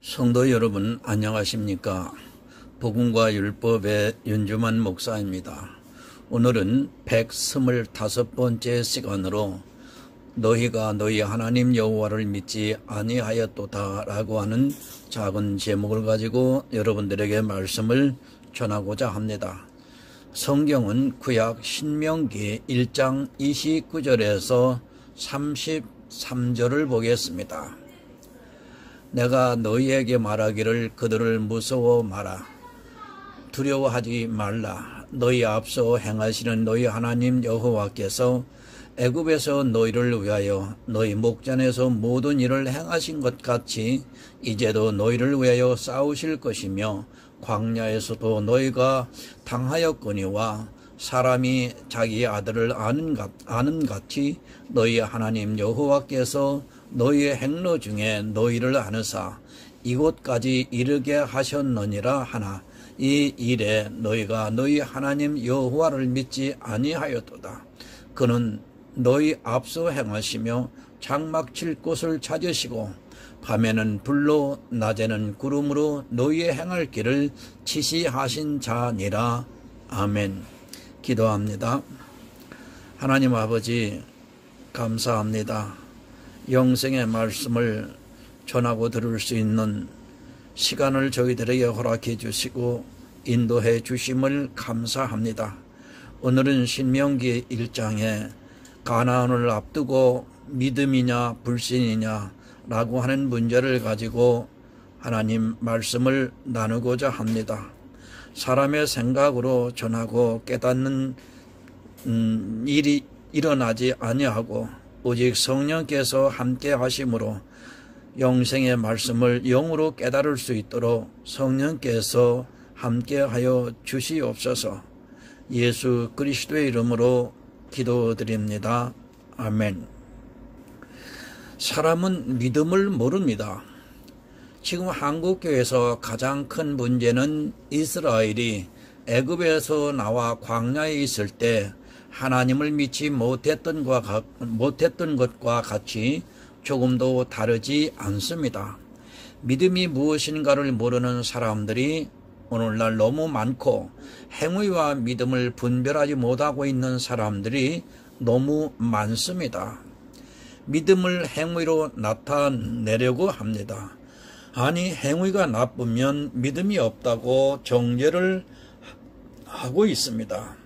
성도 여러분 안녕하십니까? 복음과 율법의 윤주만 목사입니다. 오늘은 125번째 시간으로 너희가 너희 하나님 여호와를 믿지 아니하였도다 라고 하는 작은 제목을 가지고 여러분들에게 말씀을 전하고자 합니다. 성경은 구약 신명기 1장 29절에서 33절을 보겠습니다. 내가 너희에게 말하기를 그들을 무서워 마라. 두려워하지 말라. 너희 앞서 행하시는 너희 하나님 여호와께서 애굽에서 너희를 위하여 너희 목전에서 모든 일을 행하신 것 같이 이제도 너희를 위하여 싸우실 것이며 광야에서도 너희가 당하였거니와 사람이 자기 아들을 아는 같이 너희 하나님 여호와께서 너희의 행로 중에 너희를 아느사 이곳까지 이르게 하셨느니라 하나 이 일에 너희가 너희 하나님 여호와를 믿지 아니하였도다. 그는 너희 앞서 행하시며 장막 칠 곳을 찾으시고 밤에는 불로 낮에는 구름으로 너희의 행할 길을 지시하신 자니라. 아멘. 기도합니다. 하나님 아버지 감사합니다. 영생의 말씀을 전하고 들을 수 있는 시간을 저희들에게 허락해 주시고 인도해 주심을 감사합니다. 오늘은 신명기 1장에 가나안을 앞두고 믿음이냐 불신이냐 라고 하는 문제를 가지고 하나님 말씀을 나누고자 합니다. 사람의 생각으로 전하고 깨닫는 일이 일어나지 아니하고 오직 성령께서 함께 하심으로 영생의 말씀을 영으로 깨달을 수 있도록 성령께서 함께 하여 주시옵소서. 예수 그리스도의 이름으로 기도드립니다. 아멘. 사람은 믿음을 모릅니다. 지금 한국교회에서 가장 큰 문제는 이스라엘이 애굽에서 나와 광야에 있을 때 하나님을 믿지 못했던 것과 같이 조금도 다르지 않습니다. 믿음이 무엇인가를 모르는 사람들이 오늘날 너무 많고 행위와 믿음을 분별하지 못하고 있는 사람들이 너무 많습니다. 믿음을 행위로 나타내려고 합니다. 아니 행위가 나쁘면 믿음이 없다고 정죄를 하고 있습니다.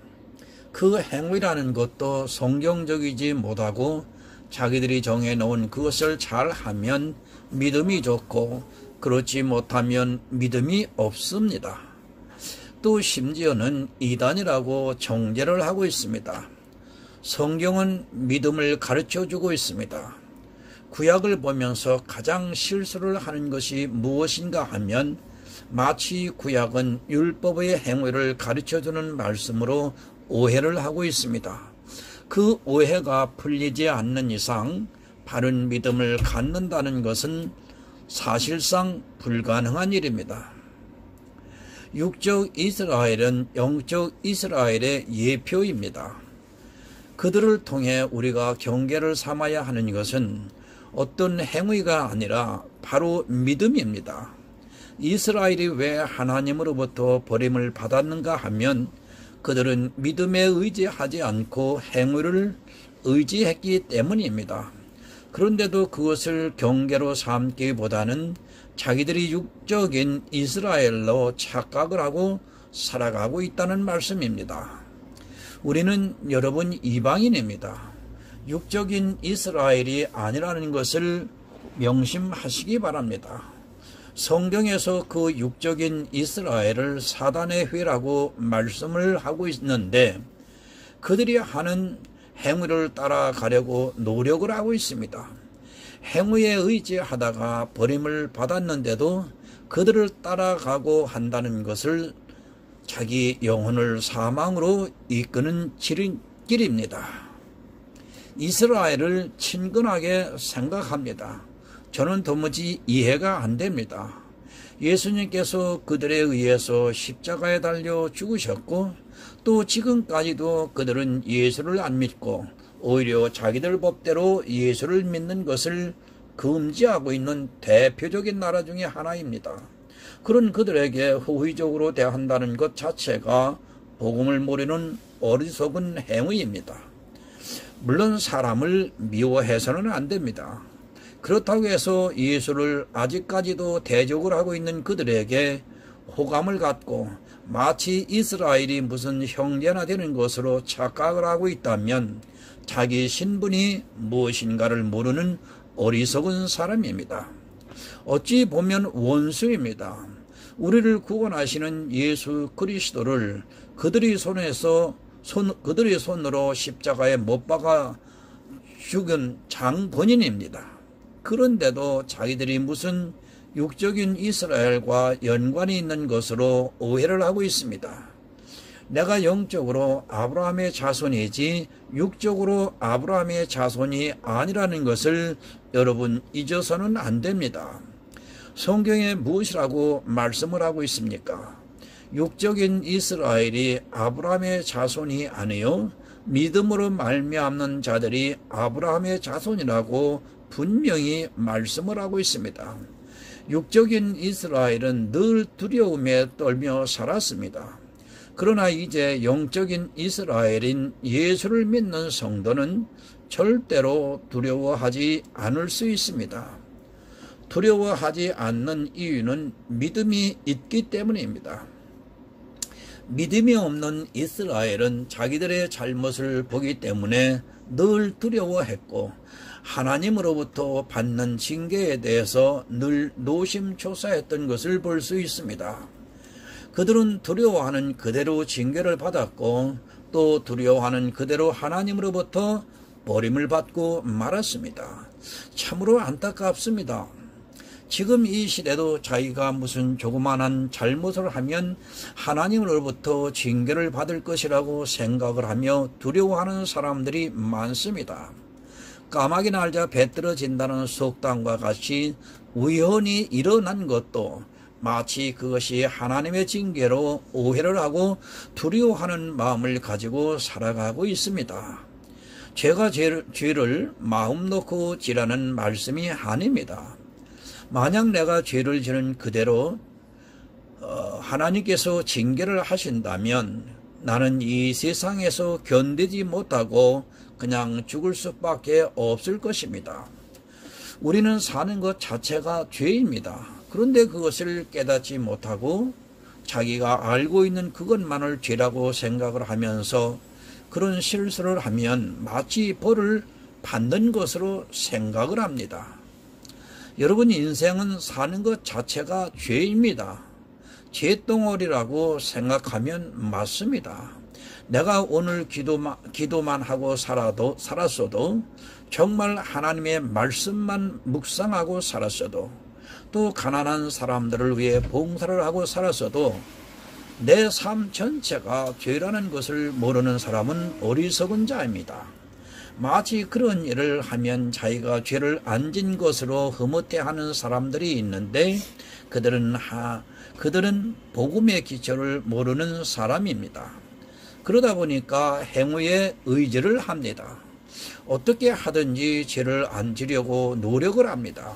그 행위라는 것도 성경적이지 못하고 자기들이 정해놓은 그것을 잘하면 믿음이 좋고 그렇지 못하면 믿음이 없습니다. 또 심지어는 이단이라고 정죄를 하고 있습니다. 성경은 믿음을 가르쳐주고 있습니다. 구약을 보면서 가장 실수를 하는 것이 무엇인가 하면 마치 구약은 율법의 행위를 가르쳐주는 말씀으로 오해를 하고 있습니다. 그 오해가 풀리지 않는 이상 바른 믿음을 갖는다는 것은 사실상 불가능한 일입니다. 육적 이스라엘은 영적 이스라엘의 예표입니다. 그들을 통해 우리가 경계를 삼아야 하는 것은 어떤 행위가 아니라 바로 믿음입니다. 이스라엘이 왜 하나님으로부터 버림을 받았는가 하면 그들은 믿음에 의지하지 않고 행위를 의지했기 때문입니다. 그런데도 그것을 경계로 삼기보다는 자기들이 육적인 이스라엘로 착각을 하고 살아가고 있다는 말씀입니다. 우리는 여러분 이방인입니다. 육적인 이스라엘이 아니라는 것을 명심하시기 바랍니다. 성경에서 그 육적인 이스라엘을 사단의 회라고 말씀을 하고 있는데 그들이 하는 행위를 따라가려고 노력을 하고 있습니다. 행위에 의지하다가 버림을 받았는데도 그들을 따라가고 한다는 것을 자기 영혼을 사망으로 이끄는 길입니다. 이스라엘을 친근하게 생각합니다. 저는 도무지 이해가 안 됩니다. 예수님께서 그들에 의해서 십자가에 달려 죽으셨고 또 지금까지도 그들은 예수를 안 믿고 오히려 자기들 법대로 예수를 믿는 것을 금지하고 있는 대표적인 나라 중에 하나입니다. 그런 그들에게 호의적으로 대한다는 것 자체가 복음을 모르는 어리석은 행위입니다. 물론 사람을 미워해서는 안 됩니다. 그렇다고 해서 예수를 아직까지도 대적을 하고 있는 그들에게 호감을 갖고 마치 이스라엘이 무슨 형제나 되는 것으로 착각을 하고 있다면 자기 신분이 무엇인가를 모르는 어리석은 사람입니다. 어찌 보면 원수입니다. 우리를 구원하시는 예수 그리스도를 그들의 손으로 십자가에 못 박아 죽은 장본인입니다. 그런데도 자기들이 무슨 육적인 이스라엘과 연관이 있는 것으로 오해를 하고 있습니다. 내가 영적으로 아브라함의 자손이지 육적으로 아브라함의 자손이 아니라는 것을 여러분 잊어서는 안 됩니다. 성경에 무엇이라고 말씀을 하고 있습니까? 육적인 이스라엘이 아브라함의 자손이 아니요 믿음으로 말미암는 자들이 아브라함의 자손이라고 분명히 말씀을 하고 있습니다. 육적인 이스라엘은 늘 두려움에 떨며 살았습니다. 그러나 이제 영적인 이스라엘인 예수를 믿는 성도는 절대로 두려워하지 않을 수 있습니다. 두려워하지 않는 이유는 믿음이 있기 때문입니다. 믿음이 없는 이스라엘은 자기들의 잘못을 보기 때문에 늘 두려워했고 하나님으로부터 받는 징계에 대해서 늘 노심초사했던 것을 볼 수 있습니다. 그들은 두려워하는 그대로 징계를 받았고 또 두려워하는 그대로 하나님으로부터 버림을 받고 말았습니다. 참으로 안타깝습니다. 지금 이 시대도 자기가 무슨 조그만한 잘못을 하면 하나님으로부터 징계를 받을 것이라고 생각을 하며 두려워하는 사람들이 많습니다. 까마귀 날자 배 떨어진다는 속담과 같이 우연히 일어난 것도 마치 그것이 하나님의 징계로 오해를 하고 두려워하는 마음을 가지고 살아가고 있습니다. 죄가 죄를 마음 놓고 지라는 말씀이 아닙니다. 만약 내가 죄를 지는 그대로 하나님께서 징계를 하신다면 나는 이 세상에서 견디지 못하고 그냥 죽을 수밖에 없을 것입니다. 우리는 사는 것 자체가 죄입니다. 그런데 그것을 깨닫지 못하고 자기가 알고 있는 그것만을 죄라고 생각을 하면서 그런 실수를 하면 마치 벌을 받는 것으로 생각을 합니다. 여러분, 인생은 사는 것 자체가 죄입니다. 죄덩어리라고 생각하면 맞습니다. 내가 오늘 기도만 하고 살았어도 정말 하나님의 말씀만 묵상하고 살았어도 또 가난한 사람들을 위해 봉사를 하고 살았어도 내 삶 전체가 죄라는 것을 모르는 사람은 어리석은 자입니다. 마치 그런 일을 하면 자기가 죄를 안 진 것으로 흐뭇해하는 사람들이 있는데 그들은 복음의 기초를 모르는 사람입니다. 그러다 보니까 행위에 의지를 합니다. 어떻게 하든지 죄를 안 지려고 노력을 합니다.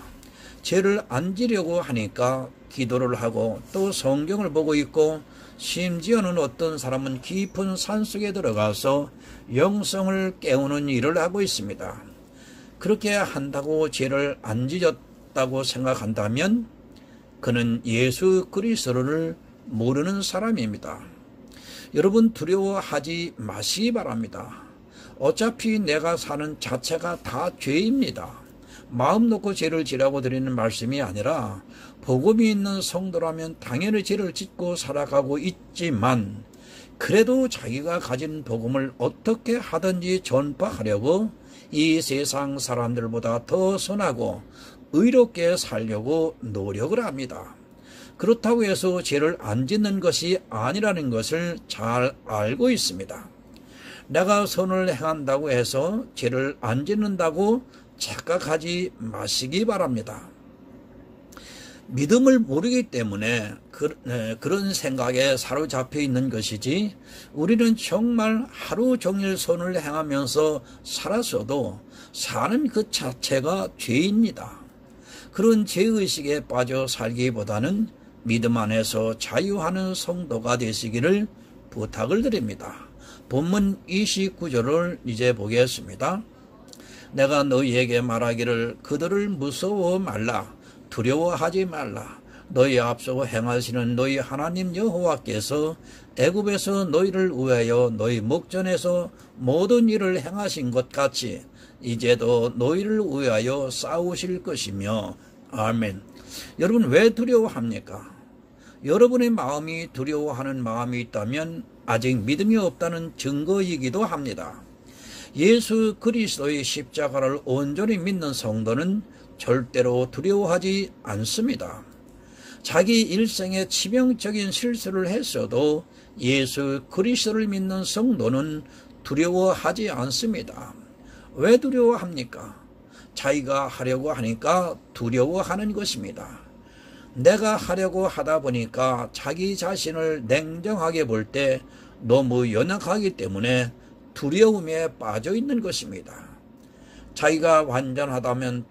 죄를 안 지려고 하니까 기도를 하고 또 성경을 보고 있고 심지어는 어떤 사람은 깊은 산속에 들어가서 영성을 깨우는 일을 하고 있습니다. 그렇게 한다고 죄를 안 지었다고 생각한다면 그는 예수 그리스도를 모르는 사람입니다. 여러분, 두려워하지 마시기 바랍니다. 어차피 내가 사는 자체가 다 죄입니다. 마음 놓고 죄를 지라고 드리는 말씀이 아니라 복음이 있는 성도라면 당연히 죄를 짓고 살아가고 있지만 그래도 자기가 가진 복음을 어떻게 하든지 전파하려고 이 세상 사람들보다 더 선하고 의롭게 살려고 노력을 합니다. 그렇다고 해서 죄를 안 짓는 것이 아니라는 것을 잘 알고 있습니다. 내가 선을 행한다고 해서 죄를 안 짓는다고 착각하지 마시기 바랍니다. 믿음을 모르기 때문에 그런 생각에 사로잡혀 있는 것이지 우리는 정말 하루 종일 선을 행하면서 살았어도 사는 그 자체가 죄입니다. 그런 죄의식에 빠져 살기보다는 믿음 안에서 자유하는 성도가 되시기를 부탁을 드립니다. 본문 29절을 이제 보겠습니다. 내가 너희에게 말하기를 그들을 무서워 말라, 두려워하지 말라. 너희 앞서 행하시는 너희 하나님 여호와께서 애굽에서 너희를 위하여 너희 목전에서 모든 일을 행하신 것 같이 이제도 너희를 위하여 싸우실 것이며. 아멘. 여러분, 왜 두려워합니까? 여러분의 마음이 두려워하는 마음이 있다면 아직 믿음이 없다는 증거이기도 합니다. 예수 그리스도의 십자가를 온전히 믿는 성도는 절대로 두려워하지 않습니다. 자기 일생에 치명적인 실수를 했어도 예수 그리스도를 믿는 성도는 두려워하지 않습니다. 왜 두려워합니까? 자기가 하려고 하니까 두려워하는 것입니다. 내가 하려고 하다 보니까 자기 자신을 냉정하게 볼 때 너무 연약하기 때문에 두려움에 빠져 있는 것입니다. 자기가 완전하다면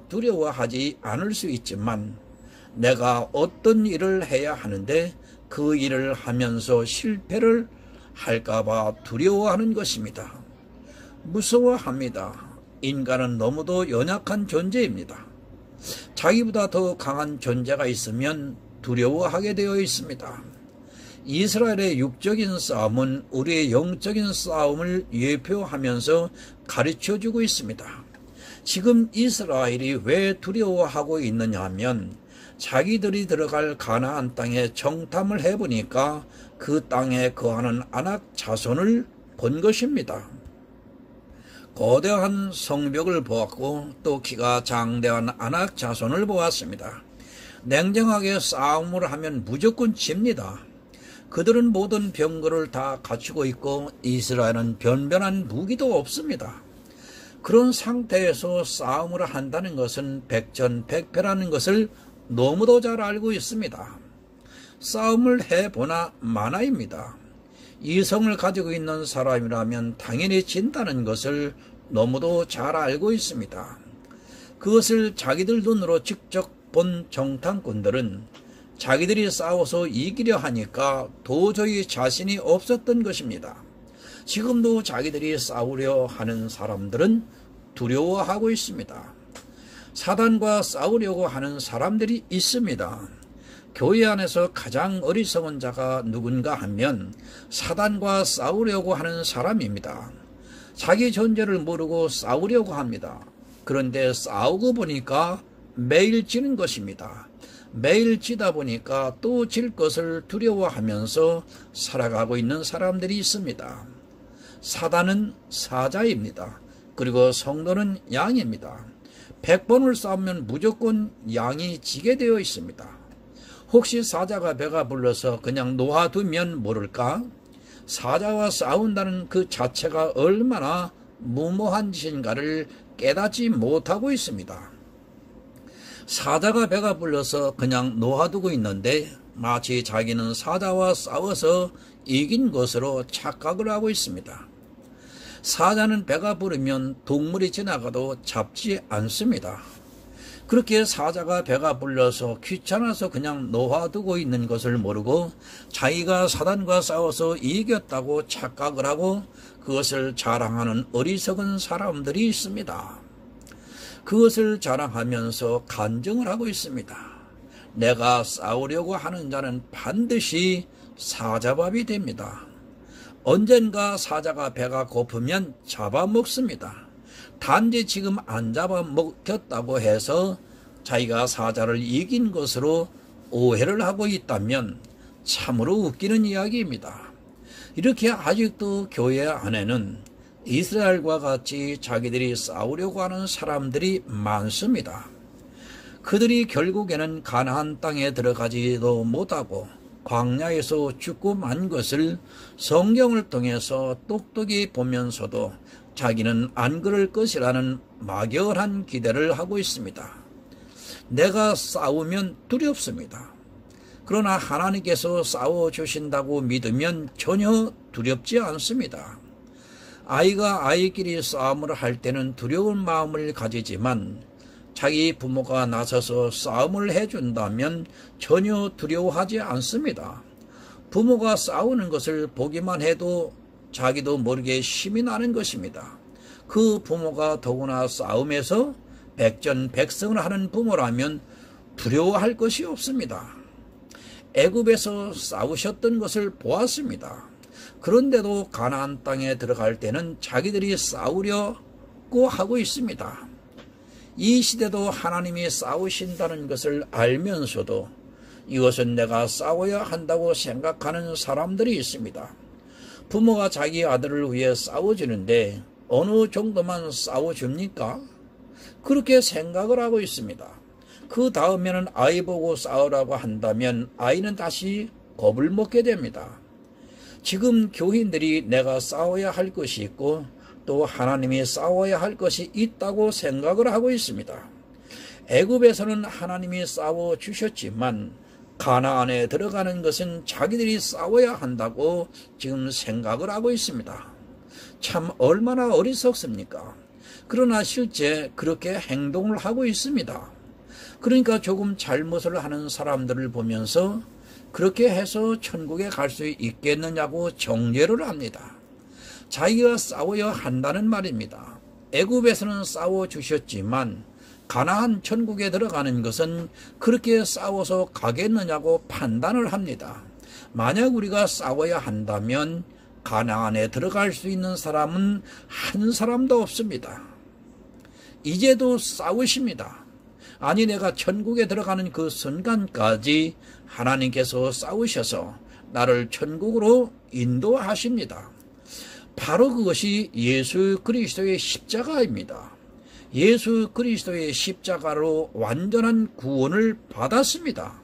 두려워하지 않을 수 있지만 내가 어떤 일을 해야 하는데 그 일을 하면서 실패를 할까봐 두려워하는 것입니다. 무서워합니다. 인간은 너무도 연약한 존재입니다. 자기보다 더 강한 존재가 있으면 두려워하게 되어 있습니다. 이스라엘의 육적인 싸움은 우리의 영적인 싸움을 예표하면서 가르쳐주고 있습니다. 지금 이스라엘이 왜 두려워하고 있느냐 하면 자기들이 들어갈 가나안 땅에 정탐을 해보니까 그 땅에 거하는 아낙 자손을 본 것입니다. 거대한 성벽을 보았고 또 키가 장대한 아낙 자손을 보았습니다. 냉정하게 싸움을 하면 무조건 집니다. 그들은 모든 병거를 다 갖추고 있고 이스라엘은 변변한 무기도 없습니다. 그런 상태에서 싸움을 한다는 것은 백전백패라는 것을 너무도 잘 알고 있습니다. 싸움을 해보나 마나입니다. 이성을 가지고 있는 사람이라면 당연히 진다는 것을 너무도 잘 알고 있습니다. 그것을 자기들 눈으로 직접 본 정탐꾼들은 자기들이 싸워서 이기려 하니까 도저히 자신이 없었던 것입니다. 지금도 자기들이 싸우려 하는 사람들은 두려워하고 있습니다. 사단과 싸우려고 하는 사람들이 있습니다. 교회 안에서 가장 어리석은 자가 누군가 하면 사단과 싸우려고 하는 사람입니다. 자기 존재를 모르고 싸우려고 합니다. 그런데 싸우고 보니까 매일 지는 것입니다. 매일 지다 보니까 또 질 것을 두려워하면서 살아가고 있는 사람들이 있습니다. 사단은 사자입니다. 그리고 성도는 양입니다. 100번을 싸우면 무조건 양이 지게 되어 있습니다. 혹시 사자가 배가 불러서 그냥 놓아두면 모를까? 사자와 싸운다는 그 자체가 얼마나 무모한 짓인가를 깨닫지 못하고 있습니다. 사자가 배가 불러서 그냥 놓아두고 있는데 마치 자기는 사자와 싸워서 이긴 것으로 착각을 하고 있습니다. 사자는 배가 부르면 동물이 지나가도 잡지 않습니다. 그렇게 사자가 배가 불러서 귀찮아서 그냥 놓아두고 있는 것을 모르고 자기가 사단과 싸워서 이겼다고 착각을 하고 그것을 자랑하는 어리석은 사람들이 있습니다. 그것을 자랑하면서 간증을 하고 있습니다. 내가 싸우려고 하는 자는 반드시 사자밥이 됩니다. 언젠가 사자가 배가 고프면 잡아먹습니다. 단지 지금 안 잡아먹혔다고 해서 자기가 사자를 이긴 것으로 오해를 하고 있다면 참으로 웃기는 이야기입니다. 이렇게 아직도 교회 안에는 이스라엘과 같이 자기들이 싸우려고 하는 사람들이 많습니다. 그들이 결국에는 가나안 땅에 들어가지도 못하고 광야에서 죽고 만 것을 성경을 통해서 똑똑히 보면서도 자기는 안 그럴 것이라는 막연한 기대를 하고 있습니다. 내가 싸우면 두렵습니다. 그러나 하나님께서 싸워주신다고 믿으면 전혀 두렵지 않습니다. 아이가 아이끼리 싸움을 할 때는 두려운 마음을 가지지만 자기 부모가 나서서 싸움을 해준다면 전혀 두려워하지 않습니다. 부모가 싸우는 것을 보기만 해도 자기도 모르게 힘이 나는 것입니다. 그 부모가 더구나 싸움에서 백전백승을 하는 부모라면 두려워할 것이 없습니다. 애굽에서 싸우셨던 것을 보았습니다. 그런데도 가나안 땅에 들어갈 때는 자기들이 싸우려고 하고 있습니다. 이 시대도 하나님이 싸우신다는 것을 알면서도 이것은 내가 싸워야 한다고 생각하는 사람들이 있습니다. 부모가 자기 아들을 위해 싸워주는데 어느 정도만 싸워줍니까? 그렇게 생각을 하고 있습니다. 그 다음에는 아이 보고 싸우라고 한다면 아이는 다시 겁을 먹게 됩니다. 지금 교인들이 내가 싸워야 할 것이 있고 또 하나님이 싸워야 할 것이 있다고 생각을 하고 있습니다. 애굽에서는 하나님이 싸워주셨지만 가나안에 들어가는 것은 자기들이 싸워야 한다고 지금 생각을 하고 있습니다. 참 얼마나 어리석습니까? 그러나 실제 그렇게 행동을 하고 있습니다. 그러니까 조금 잘못을 하는 사람들을 보면서 그렇게 해서 천국에 갈 수 있겠느냐고 정죄를 합니다. 자기가 싸워야 한다는 말입니다. 애굽에서는 싸워주셨지만 가나안 천국에 들어가는 것은 그렇게 싸워서 가겠느냐고 판단을 합니다. 만약 우리가 싸워야 한다면 가나안에 들어갈 수 있는 사람은 한 사람도 없습니다. 이제도 싸우십니다. 아니 내가 천국에 들어가는 그 순간까지 하나님께서 싸우셔서 나를 천국으로 인도하십니다. 바로 그것이 예수 그리스도의 십자가입니다. 예수 그리스도의 십자가로 완전한 구원을 받았습니다.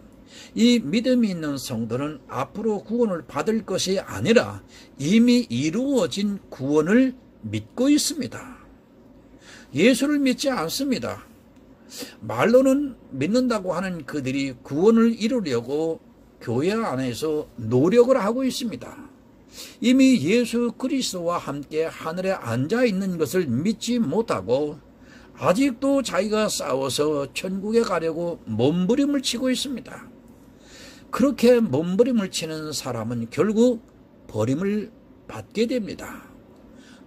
이 믿음이 있는 성도는 앞으로 구원을 받을 것이 아니라 이미 이루어진 구원을 믿고 있습니다. 예수를 믿지 않습니다. 말로는 믿는다고 하는 그들이 구원을 이루려고 교회 안에서 노력을 하고 있습니다. 이미 예수 그리스도와 함께 하늘에 앉아 있는 것을 믿지 못하고 아직도 자기가 싸워서 천국에 가려고 몸부림을 치고 있습니다. 그렇게 몸부림을 치는 사람은 결국 버림을 받게 됩니다.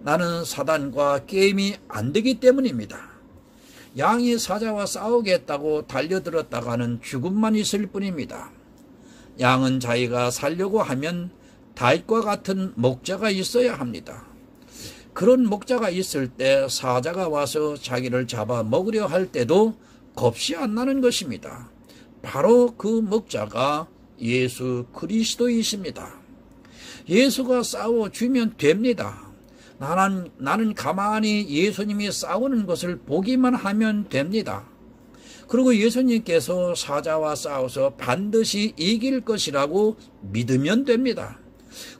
나는 사단과 게임이 안 되기 때문입니다. 양이 사자와 싸우겠다고 달려들었다가는 죽음만 있을 뿐입니다. 양은 자기가 살려고 하면 다윗과 같은 목자가 있어야 합니다. 그런 목자가 있을 때 사자가 와서 자기를 잡아 먹으려 할 때도 겁이 안 나는 것입니다. 바로 그 목자가 예수 그리스도이십니다. 예수가 싸워주면 됩니다. 나는 가만히 예수님이 싸우는 것을 보기만 하면 됩니다. 그리고 예수님께서 사자와 싸워서 반드시 이길 것이라고 믿으면 됩니다.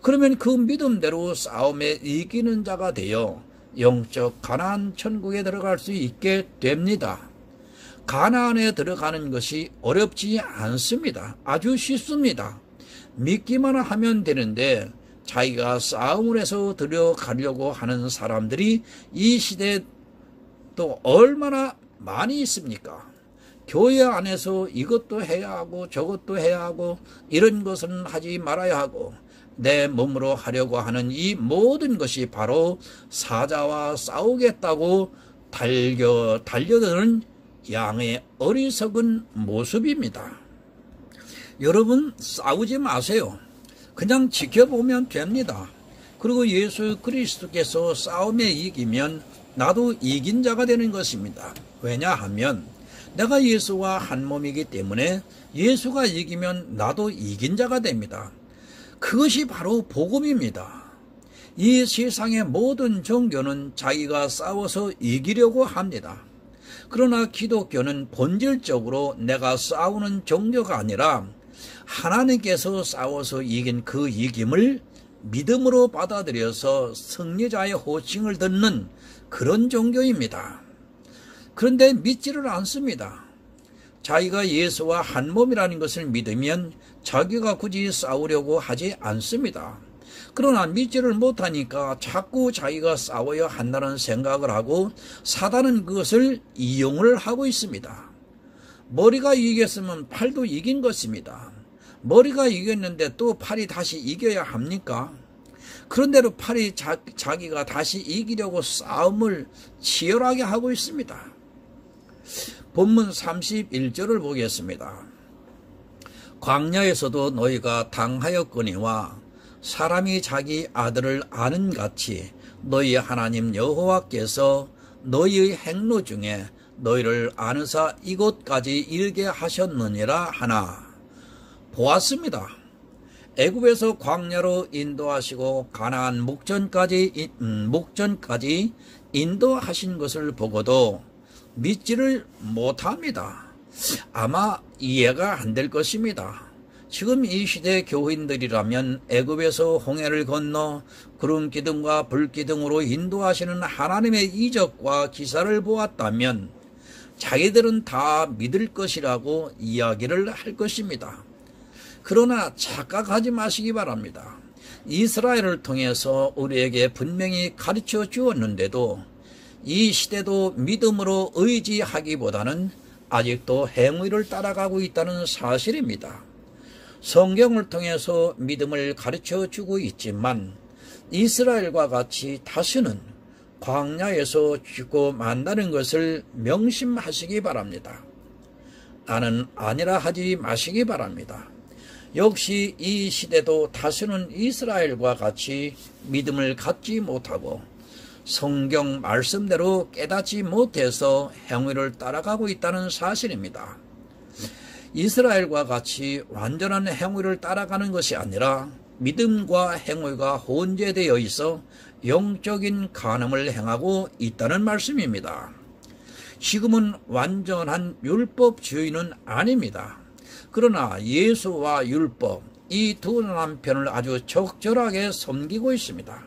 그러면 그 믿음대로 싸움에 이기는 자가 되어 영적 가나안 천국에 들어갈 수 있게 됩니다. 가나안에 들어가는 것이 어렵지 않습니다. 아주 쉽습니다. 믿기만 하면 되는데 자기가 싸움을 해서 들어가려고 하는 사람들이 이 시대에 또 얼마나 많이 있습니까? 교회 안에서 이것도 해야 하고 저것도 해야 하고 이런 것은 하지 말아야 하고 내 몸으로 하려고 하는 이 모든 것이 바로 사자와 싸우겠다고 달려드는 양의 어리석은 모습입니다. 여러분 싸우지 마세요. 그냥 지켜보면 됩니다. 그리고 예수 그리스도께서 싸움에 이기면 나도 이긴 자가 되는 것입니다. 왜냐하면 내가 예수와 한 몸이기 때문에 예수가 이기면 나도 이긴 자가 됩니다. 그것이 바로 복음입니다. 이 세상의 모든 종교는 자기가 싸워서 이기려고 합니다. 그러나 기독교는 본질적으로 내가 싸우는 종교가 아니라 하나님께서 싸워서 이긴 그 이김을 믿음으로 받아들여서 승리자의 호칭을 듣는 그런 종교입니다. 그런데 믿지를 않습니다. 자기가 예수와 한 몸이라는 것을 믿으면 자기가 굳이 싸우려고 하지 않습니다. 그러나 믿지를 못하니까 자꾸 자기가 싸워야 한다는 생각을 하고 사단은 그것을 이용을 하고 있습니다. 머리가 이겼으면 팔도 이긴 것입니다. 머리가 이겼는데 또 팔이 다시 이겨야 합니까? 그런대로 팔이 자기가 다시 이기려고 싸움을 치열하게 하고 있습니다. 본문 31절을 보겠습니다. 광야에서도 너희가 당하였거니와 사람이 자기 아들을 아는 같이 너희 하나님 여호와께서 너희의 행로 중에 너희를 아느사 이곳까지 이르게 하셨느니라 하나. 보았습니다. 애굽에서 광야로 인도하시고 가나안 목전까지 인도하신 것을 보고도 믿지를 못합니다. 아마 이해가 안 될 것입니다. 지금 이 시대 교인들이라면 애굽에서 홍해를 건너 구름 기둥과 불 기둥으로 인도하시는 하나님의 이적과 기사를 보았다면 자기들은 다 믿을 것이라고 이야기를 할 것입니다. 그러나 착각하지 마시기 바랍니다. 이스라엘을 통해서 우리에게 분명히 가르쳐 주었는데도 이 시대도 믿음으로 의지하기보다는 아직도 행위를 따라가고 있다는 사실입니다. 성경을 통해서 믿음을 가르쳐 주고 있지만 이스라엘과 같이 다시는 광야에서 죽고 만다는 것을 명심하시기 바랍니다. 나는 아니라 하지 마시기 바랍니다. 역시 이 시대도 다시는 이스라엘과 같이 믿음을 갖지 못하고 성경 말씀대로 깨닫지 못해서 행위를 따라가고 있다는 사실입니다. 이스라엘과 같이 완전한 행위를 따라가는 것이 아니라 믿음과 행위가 혼재되어 있어 영적인 간음을 행하고 있다는 말씀입니다. 지금은 완전한 율법주의는 아닙니다. 그러나 예수와 율법, 이 두 남편을 아주 적절하게 섬기고 있습니다.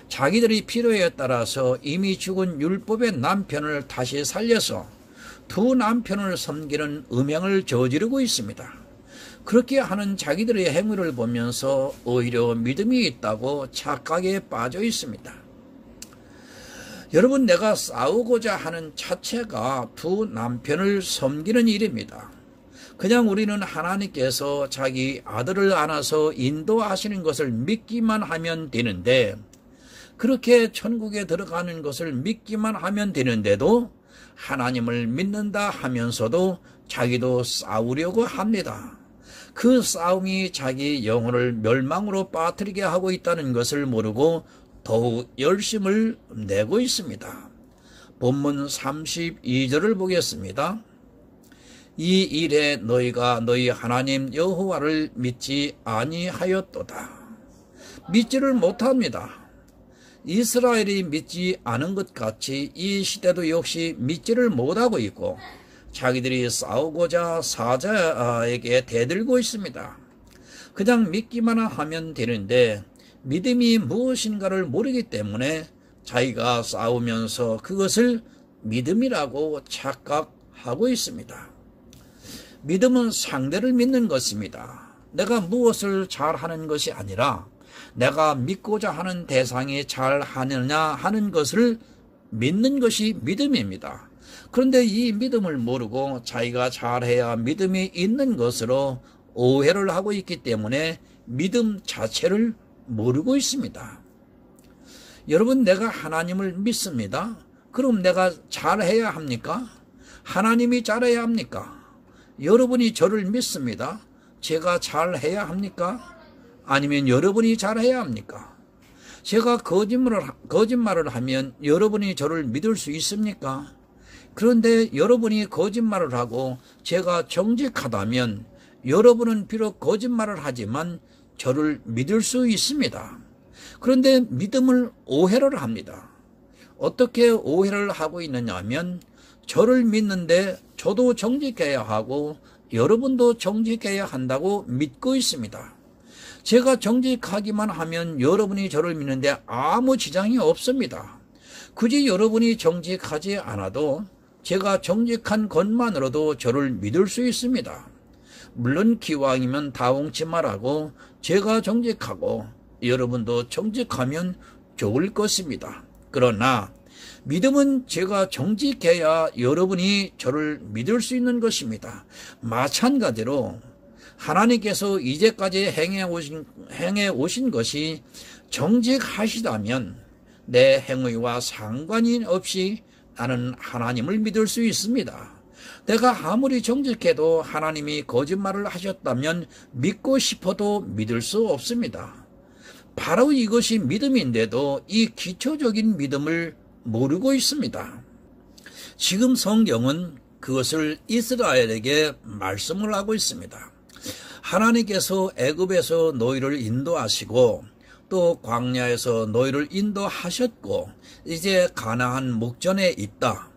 자기들이 필요에 따라서 이미 죽은 율법의 남편을 다시 살려서 두 남편을 섬기는 음행을 저지르고 있습니다. 그렇게 하는 자기들의 행위를 보면서 오히려 믿음이 있다고 착각에 빠져 있습니다. 여러분, 내가 싸우고자 하는 자체가 두 남편을 섬기는 일입니다. 그냥 우리는 하나님께서 자기 아들을 안아서 인도하시는 것을 믿기만 하면 되는데, 그렇게 천국에 들어가는 것을 믿기만 하면 되는데도 하나님을 믿는다 하면서도 자기도 싸우려고 합니다. 그 싸움이 자기 영혼을 멸망으로 빠뜨리게 하고 있다는 것을 모르고 더욱 열심을 내고 있습니다. 본문 32절을 보겠습니다. 이 일에 너희가 너희 하나님 여호와를 믿지 아니하였도다. 믿지를 못합니다. 이스라엘이 믿지 않은 것 같이 이 시대도 역시 믿지를 못하고 있고 자기들이 싸우고자 사자에게 대들고 있습니다. 그냥 믿기만 하면 되는데 믿음이 무엇인가를 모르기 때문에 자기가 싸우면서 그것을 믿음이라고 착각하고 있습니다. 믿음은 상대를 믿는 것입니다. 내가 무엇을 잘하는 것이 아니라 내가 믿고자 하는 대상이 잘하느냐 하는 것을 믿는 것이 믿음입니다. 그런데 이 믿음을 모르고 자기가 잘해야 믿음이 있는 것으로 오해를 하고 있기 때문에 믿음 자체를 모르고 있습니다. 여러분, 내가 하나님을 믿습니다. 그럼 내가 잘해야 합니까? 하나님이 잘해야 합니까? 여러분이 저를 믿습니다. 제가 잘해야 합니까? 아니면 여러분이 잘해야 합니까? 제가 거짓말을 하면 여러분이 저를 믿을 수 있습니까? 그런데 여러분이 거짓말을 하고 제가 정직하다면 여러분은 비록 거짓말을 하지만 저를 믿을 수 있습니다. 그런데 믿음을 오해를 합니다. 어떻게 오해를 하고 있느냐 하면 저를 믿는데 저도 정직해야 하고 여러분도 정직해야 한다고 믿고 있습니다. 제가 정직하기만 하면 여러분이 저를 믿는데 아무 지장이 없습니다. 굳이 여러분이 정직하지 않아도 제가 정직한 것만으로도 저를 믿을 수 있습니다. 물론 기왕이면 다홍치 말하고 제가 정직하고 여러분도 정직하면 좋을 것입니다. 그러나 믿음은 제가 정직해야 여러분이 저를 믿을 수 있는 것입니다. 마찬가지로 하나님께서 이제까지 행해 오신 것이 정직하시다면 내 행위와 상관이 없이 나는 하나님을 믿을 수 있습니다. 내가 아무리 정직해도 하나님이 거짓말을 하셨다면 믿고 싶어도 믿을 수 없습니다. 바로 이것이 믿음인데도 이 기초적인 믿음을 모르고 있습니다. 지금 성경은 그것을 이스라엘에게 말씀을 하고 있습니다. 하나님께서 애굽에서 너희를 인도하시고 또 광야에서 너희를 인도하셨고 이제 가나안 목전에 있다.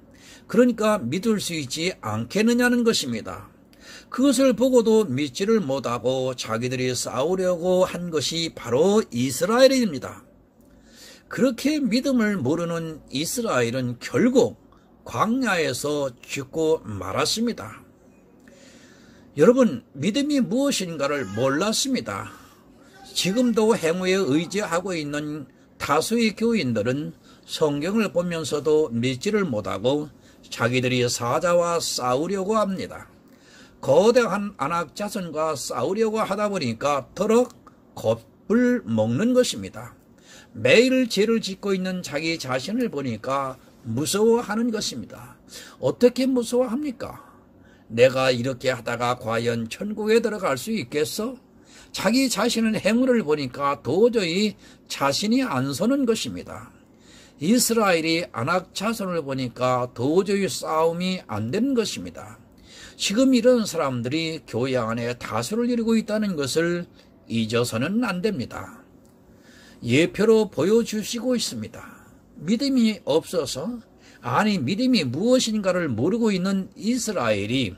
그러니까 믿을 수 있지 않겠느냐는 것입니다. 그것을 보고도 믿지를 못하고 자기들이 싸우려고 한 것이 바로 이스라엘입니다. 그렇게 믿음을 모르는 이스라엘은 결국 광야에서 죽고 말았습니다. 여러분, 믿음이 무엇인가를 몰랐습니다. 지금도 행위에 의지하고 있는 다수의 교인들은 성경을 보면서도 믿지를 못하고 자기들이 사자와 싸우려고 합니다. 거대한 아낙 자손과 싸우려고 하다 보니까 더러 겁을 먹는 것입니다. 매일 죄를 짓고 있는 자기 자신을 보니까 무서워하는 것입니다. 어떻게 무서워합니까? 내가 이렇게 하다가 과연 천국에 들어갈 수 있겠어? 자기 자신의 행위를 보니까 도저히 자신이 안 서는 것입니다. 이스라엘이 아낙 자손을 보니까 도저히 싸움이 안 되는 것입니다. 지금 이런 사람들이 교회 안에 다수를 이루고 있다는 것을 잊어서는 안 됩니다. 예표로 보여주시고 있습니다. 믿음이 없어서, 아니 믿음이 무엇인가를 모르고 있는 이스라엘이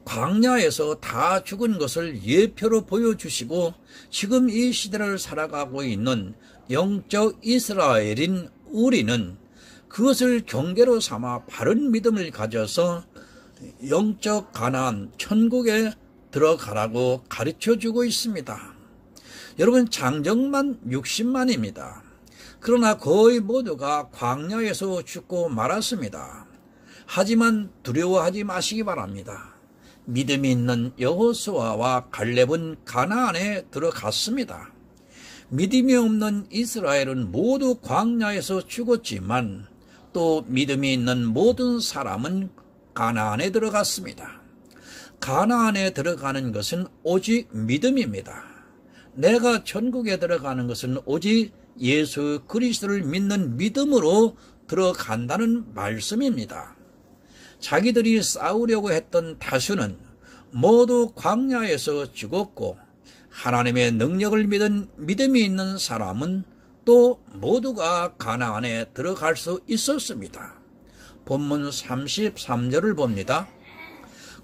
광야에서 다 죽은 것을 예표로 보여주시고 지금 이 시대를 살아가고 있는 영적 이스라엘인 우리는 그것을 경계로 삼아 바른 믿음을 가져서 영적 가나안 천국에 들어가라고 가르쳐주고 있습니다. 여러분, 장정만 60만입니다. 그러나 거의 모두가 광야에서 죽고 말았습니다. 하지만 두려워하지 마시기 바랍니다. 믿음이 있는 여호수아와 갈렙은 가나안에 들어갔습니다. 믿음이 없는 이스라엘은 모두 광야에서 죽었지만 또 믿음이 있는 모든 사람은 가나안에 들어갔습니다. 가나안에 들어가는 것은 오직 믿음입니다. 내가 천국에 들어가는 것은 오직 예수 그리스도를 믿는 믿음으로 들어간다는 말씀입니다. 자기들이 싸우려고 했던 다수는 모두 광야에서 죽었고 하나님의 능력을 믿은 믿음이 있는 사람은 또 모두가 가나안에 들어갈 수 있었습니다. 본문 33절을 봅니다.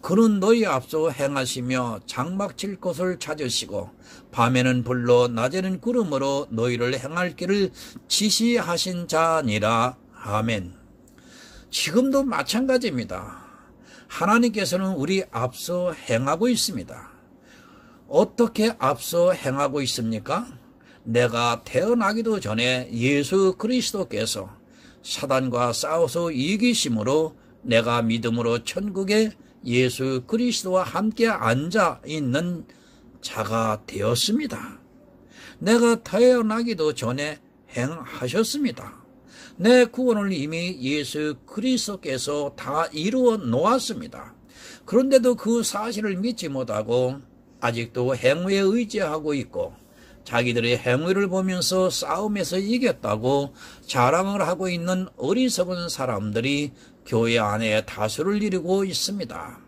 그는 너희 앞서 행하시며 장막 칠 곳을 찾으시고 밤에는 불로 낮에는 구름으로 너희를 행할 길을 지시하신 자니라. 아멘. 지금도 마찬가지입니다. 하나님께서는 우리 앞서 행하고 있습니다. 어떻게 앞서 행하고 있습니까? 내가 태어나기도 전에 예수 그리스도께서 사단과 싸워서 이기심으로 내가 믿음으로 천국에 예수 그리스도와 함께 앉아 있는 자가 되었습니다. 내가 태어나기도 전에 행하셨습니다. 내 구원을 이미 예수 그리스도께서 다 이루어 놓았습니다. 그런데도 그 사실을 믿지 못하고 아직도 행위에 의지하고 있고 자기들의 행위를 보면서 싸움에서 이겼다고 자랑을 하고 있는 어리석은 사람들이 교회 안에 다수를 이루고 있습니다.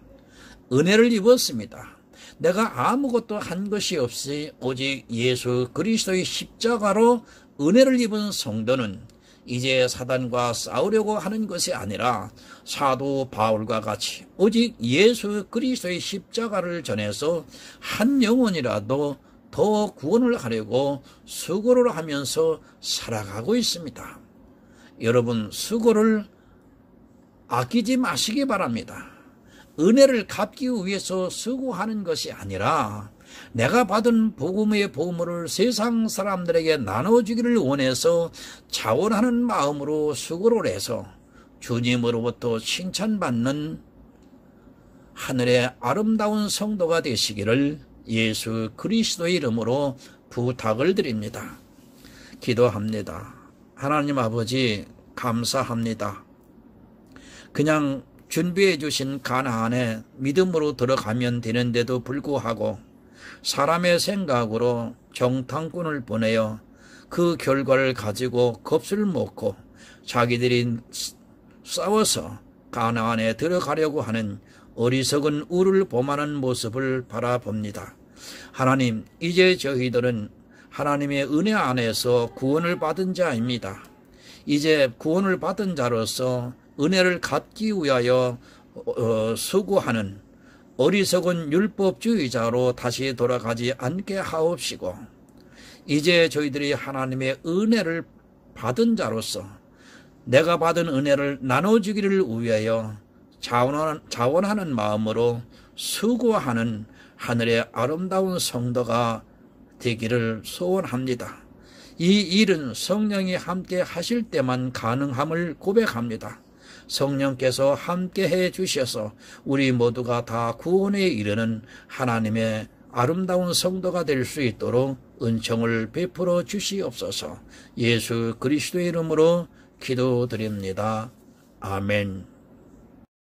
은혜를 입었습니다. 내가 아무것도 한 것이 없이 오직 예수 그리스도의 십자가로 은혜를 입은 성도는 이제 사단과 싸우려고 하는 것이 아니라 사도 바울과 같이 오직 예수 그리스도의 십자가를 전해서 한 영혼이라도 더 구원을 하려고 수고를 하면서 살아가고 있습니다. 여러분, 수고를 아끼지 마시기 바랍니다. 은혜를 갚기 위해서 수고하는 것이 아니라 내가 받은 복음의 보물을 세상 사람들에게 나눠주기를 원해서 자원하는 마음으로 수고를 해서 주님으로부터 칭찬받는 하늘의 아름다운 성도가 되시기를 예수 그리스도의 이름으로 부탁을 드립니다. 기도합니다. 하나님 아버지, 감사합니다. 그냥 준비해 주신 가나안에 믿음으로 들어가면 되는데도 불구하고 사람의 생각으로 정탐꾼을 보내어 그 결과를 가지고 겁을 먹고 자기들이 싸워서 가나안에 들어가려고 하는 어리석은 우를 범하는 모습을 바라봅니다. 하나님, 이제 저희들은 하나님의 은혜 안에서 구원을 받은 자입니다. 이제 구원을 받은 자로서 은혜를 갖기 위하여 수고하는 어리석은 율법주의자로 다시 돌아가지 않게 하옵시고, 이제 저희들이 하나님의 은혜를 받은 자로서 내가 받은 은혜를 나눠주기를 위하여 자원하는 마음으로 수고하는 하늘의 아름다운 성도가 되기를 소원합니다. 이 일은 성령이 함께 하실 때만 가능함을 고백합니다. 성령께서 함께 해 주셔서 우리 모두가 다 구원에 이르는 하나님의 아름다운 성도가 될 수 있도록 은총을 베풀어 주시옵소서. 예수 그리스도의 이름으로 기도드립니다. 아멘.